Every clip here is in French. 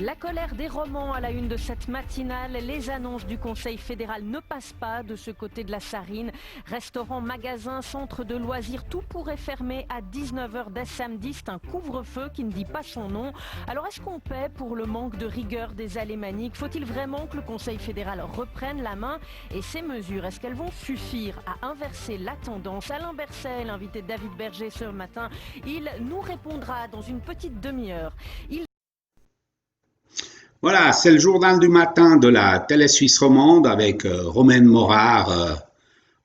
La colère des romans à la une de cette matinale. Les annonces du Conseil fédéral ne passent pas de ce côté de la Sarine. Restaurants, magasins, centres de loisirs, tout pourrait fermer à 19h dès samedi. C'est un couvre-feu qui ne dit pas son nom. Alors est-ce qu'on paie pour le manque de rigueur des alémaniques? Faut-il vraiment que le Conseil fédéral reprenne la main? Et ces mesures, est-ce qu'elles vont suffire à inverser la tendance? Alain Berset, l'invité de David Berger ce matin, il nous répondra dans une petite demi-heure. Voilà, c'est le journal du matin de la Télé Suisse romande avec Romaine Morard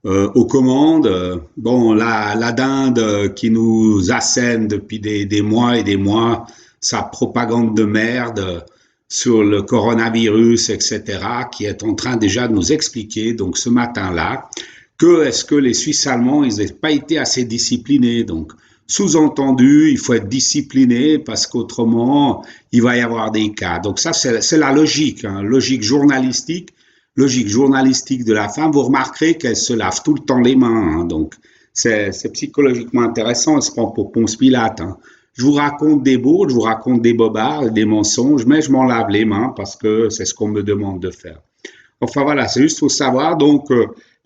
aux commandes. Bon, la dinde qui nous assène depuis des mois et des mois sa propagande de merde sur le coronavirus, etc., qui est en train déjà de nous expliquer, donc ce matin-là, que est-ce que les Suisses allemands, ils n'ont pas été assez disciplinés. Donc, sous-entendu, il faut être discipliné parce qu'autrement, il va y avoir des cas. Donc ça, c'est la logique, hein, logique journalistique de la femme. Vous remarquerez qu'elle se lave tout le temps les mains. Hein, donc c'est psychologiquement intéressant. Elle se prend pour Ponce Pilate. Hein. Je vous raconte des bourdes, je vous raconte des bobards, des mensonges, mais je m'en lave les mains parce que c'est ce qu'on me demande de faire. Enfin voilà, c'est juste pour savoir. Donc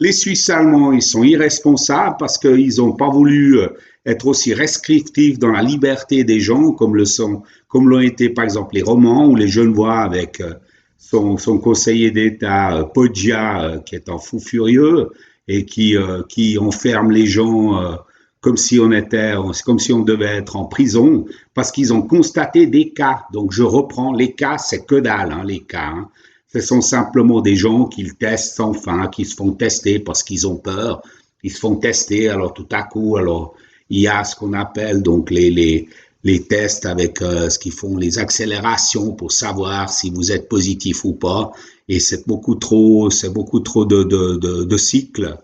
les Suisses allemands, ils sont irresponsables parce qu'ils n'ont pas voulu être aussi restrictifs dans la liberté des gens comme l'ont été par exemple les Romans ou les Genevois avec son conseiller d'État Poggia qui est un fou furieux et qui enferme les gens comme si on devait être en prison parce qu'ils ont constaté des cas. Donc je reprends les cas, c'est que dalle, hein, les cas. Hein. Ce sont simplement des gens qui testent sans fin, qui se font tester parce qu'ils ont peur. Ils se font tester, alors tout à coup, alors il y a ce qu'on appelle donc les tests avec ce qu'ils font, les accélérations pour savoir si vous êtes positif ou pas. Et c'est beaucoup trop de cycles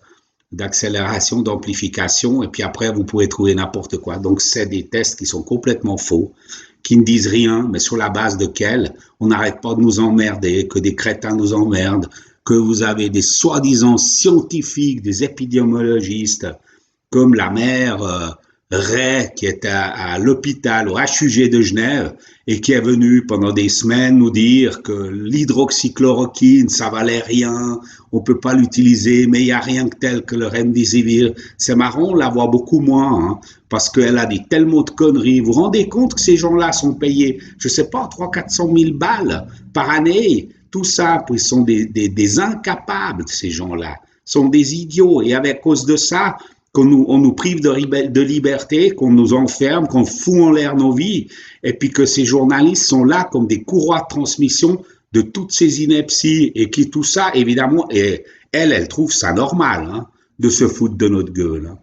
d'accélération, d'amplification. Et puis après, vous pouvez trouver n'importe quoi. Donc, c'est des tests qui sont complètement faux, qui ne disent rien, mais sur la base de quels on n'arrête pas de nous emmerder, que des crétins nous emmerdent, que vous avez des soi-disant scientifiques, des épidémiologistes, comme la mère Ray, qui est à l'hôpital, au HUG de Genève, et qui est venue pendant des semaines nous dire que l'hydroxychloroquine, ça valait rien, on peut pas l'utiliser, mais il y a rien que tel que le remdesivir. C'est marrant, on la voit beaucoup moins, hein, parce qu'elle a dit tellement de conneries. Vous vous rendez compte que ces gens-là sont payés, je sais pas, 300 000 à 400 000 balles par année? Tout ça, ils sont des incapables, ces gens-là. Sont des idiots. Et à cause de ça, on nous prive de liberté, qu'on nous enferme, qu'on fout en l'air nos vies, et puis que ces journalistes sont là comme des courroies de transmission de toutes ces inepties, et qui tout ça, évidemment, et elle trouve ça normal, hein, de se foutre de notre gueule. Hein.